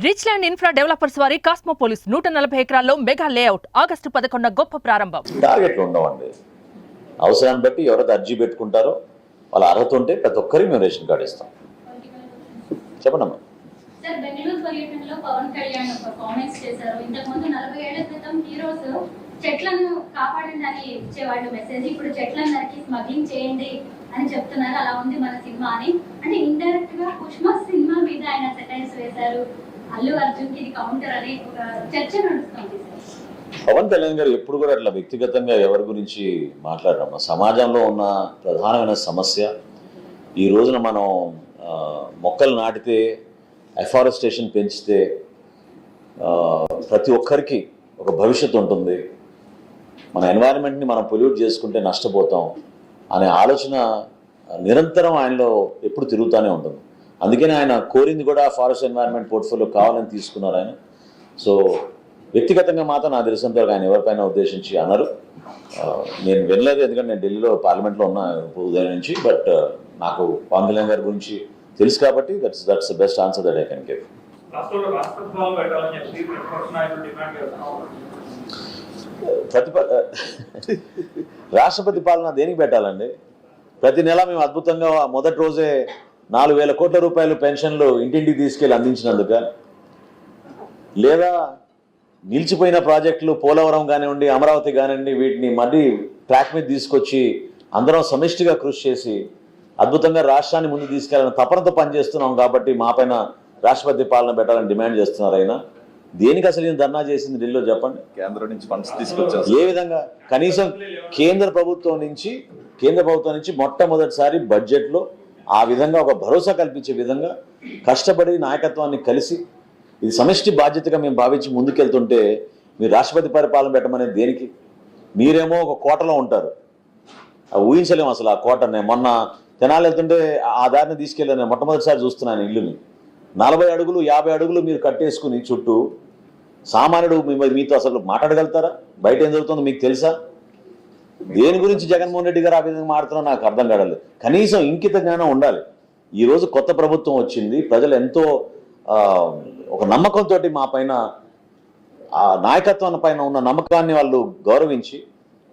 Rich land infra developers వారి కాస్మోపోలిస్ 140 ఎకరాల్లో mega layout August 11 గొప్ప ప్రారంభం. టార్గెట్లు ఉండవండి. అవసరాన్ని బట్టి ఎవరైతే అర్జీ పెట్టుకుంటారో వాళ్ళ అర్హత ఉంటే ప్రతి ఒక్కరికి మేము రేషన్ కార్డు ఇస్తాం. చెప్పండమ్మా. సార్, బెంగళూరు పర్యటనలో పవన్ కళ్యాణ్ కామెంట్స్ చేశారు. ఇంతకుముందు 40 ఏళ్ల క్రితం హీరోస్ చెట్లను కాపాడండి అని ఇచ్చేవాళ్ళు మెసేజ్. ఇప్పుడు చెట్లను నరికి స్మగ్లింగ్ చేయండి అని చెప్తున్నారు. అలా ఉంది మన సినిమా అని. అంటే ఇండైరెక్ట్ గా పుష్ప సినిమా మీద ఆయన సెటైర్స్ వేశారు. అల్లు అర్జున్ కి ఇది కౌంటర్ అని ఒక చర్చ నడుస్తుంది. పవన్ కళ్యాణ్ గారు ఎప్పుడు కూడా అట్లా వ్యక్తిగతంగా ఎవరి గురించి మాట్లాడరమ్మా. సమాజంలో ఉన్న ప్రధానమైన సమస్య ఈ రోజున మనం మొక్కలు నాటితే, ఎఫారెస్టేషన్ పెంచితే ప్రతి ఒక్కరికి ఒక భవిష్యత్తు ఉంటుంది, మన ఎన్వైరన్మెంట్ని మనం పొల్యూట్ చేసుకుంటే నష్టపోతాం అనే ఆలోచన నిరంతరం ఆయనలో ఎప్పుడు తిరుగుతూనే ఉంటుంది. అందుకని ఆయన కోరింది కూడా ఫారెస్ట్ ఎన్వైరన్మెంట్ పోర్ట్ఫోలియో కావాలని తీసుకున్నారు ఆయన. సో వ్యక్తిగతంగా మాత్రం నాకు తెలిసినంతవరకు ఆయన ఎవరిపైన ఉద్దేశించి అన్నారు. నేను వినలేదు, ఎందుకంటే నేను ఢిల్లీలో పార్లమెంట్లో ఉన్న ఉదయం నుంచి. బట్ నాకు పవన్ కళ్యాణ్ గారి గురించి తెలుసు కాబట్టి that's the best answer that I can give. రాష్ట్రపతి పాలన దేనికి పెట్టాలండి? ప్రతి నెల మేము అద్భుతంగా మొదటి రోజే 4,000 కోట్ల రూపాయలు పెన్షన్లు ఇంటింటికి తీసుకెళ్ళి అందించినందుక, లేదా నిలిచిపోయిన ప్రాజెక్టులు పోలవరం కానివ్వండి, అమరావతి కానివ్వండి, వీటిని మళ్ళీ ట్రాక్ మీద తీసుకొచ్చి అందరం సమిష్టిగా కృషి చేసి అద్భుతంగా రాష్ట్రాన్ని ముందు తీసుకెళ్ళాలని తపనతో పనిచేస్తున్నాం కాబట్టి మా పైన రాష్ట్రపతి పాలన పెట్టాలని డిమాండ్ చేస్తున్నారు ఆయన. దేనికి అసలు ఈయన ధర్నా చేసింది ఢిల్లీలో చెప్పండి? కేంద్రం నుంచి ఫండ్స్ తీసుకొచ్చారు. ఏ విధంగా? కనీసం కేంద్ర ప్రభుత్వం నుంచి మొట్టమొదటిసారి బడ్జెట్లో ఆ విధంగా ఒక భరోసా కల్పించే విధంగా కష్టపడి నాయకత్వాన్ని కలిసి ఇది సమిష్టి బాధ్యతగా మేము భావించి ముందుకెళ్తుంటే మీరు రాష్ట్రపతి పరిపాలన పెట్టమనేది దేనికి? మీరేమో ఒక కోటలో ఉంటారు, ఊహించలేము అసలు ఆ కోటనే. మొన్న తెనాలి వెళ్తుంటే ఆ దారిని తీసుకెళ్ళాను, నేను మొట్టమొదటిసారి చూస్తున్నాను ఇల్లుని. 40 అడుగులు 50 అడుగులు మీరు కట్టేసుకుని చుట్టూ సామాన్యుడు మీతో అసలు మాట్లాడగలుగుతారా? బయట ఏం జరుగుతుందో మీకు తెలుసా? దేని గురించి జగన్మోహన్ రెడ్డి గారు ఆ విధంగా మాట్లాడుతున్నా నాకు అర్థం కావట్లేదు. కనీసం ఇంకిత జ్ఞానం ఉండాలి. ఈరోజు కొత్త ప్రభుత్వం వచ్చింది, ప్రజలు ఎంతో ఒక నమ్మకంతో మా పైన, ఆ నాయకత్వాన్ని పైన ఉన్న నమ్మకాన్ని వాళ్ళు గౌరవించి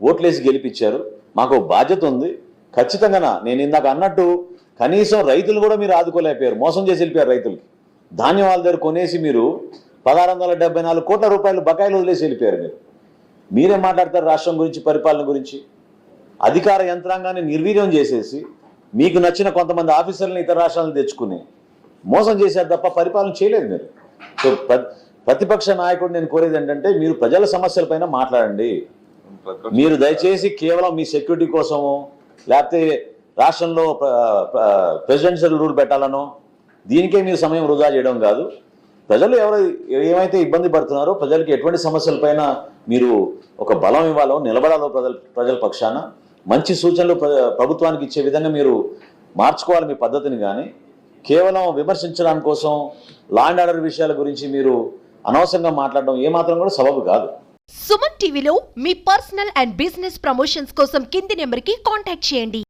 ఓట్లేసి గెలిపించారు. మాకు బాధ్యత ఉంది ఖచ్చితంగా. నేను ఇందాక అన్నట్టు కనీసం రైతులు కూడా మీరు ఆదుకోలేకపోయారు, మోసం చేసి వెళ్ళిపోయారు. రైతులకి ధాన్యం వాళ్ళ దగ్గర కొనేసి మీరు 1674 కోట్ల రూపాయలు బకాయిలు వదిలేసి వెళ్ళిపోయారు. మీరేం మాట్లాడతారు రాష్ట్రం గురించి, పరిపాలన గురించి? అధికార యంత్రాంగాన్ని నిర్వీర్యం చేసేసి మీకు నచ్చిన కొంతమంది ఆఫీసర్లను ఇతర రాష్ట్రాలను తెచ్చుకుని మోసం చేశారు తప్ప పరిపాలన చేయలేదు మీరు. సో ప్రతిపక్ష నాయకుడు నేను కోరేది ఏంటంటే, మీరు ప్రజల సమస్యలపైన మాట్లాడండి. మీరు దయచేసి కేవలం మీ సెక్యూరిటీ కోసమో, లేకపోతే రాష్ట్రంలో ప్రెసిడెన్షియల్ రూల్ పెట్టాలనో దీనికే మీరు సమయం వృధా చేయడం కాదు. ప్రజలు ఏమైతే ఇబ్బంది పడుతున్నారో, ప్రజలకి ఎటువంటి సమస్యలపైన మీరు ఒక బలం ఇవ్వాలో, నిలబడాలో ప్రజల పక్షాన మంచి సూచనలు ప్రభుత్వానికి ఇచ్చే విధంగా మీరు మార్చుకోవాలి మీ పద్ధతిని. కానీ కేవలం విమర్శించడానికి కోసం, లా అండ్ ఆర్డర్ విషయాల గురించి మీరు అనవసరంగా మాట్లాడడం ఏమాత్రం కూడా సబబు కాదు. సుమన్ టీవీలో మీ పర్సనల్ అండ్ బిజినెస్ ప్రమోషన్స్ కోసం కింది నెంబర్కి కాంటాక్ట్ చేయండి.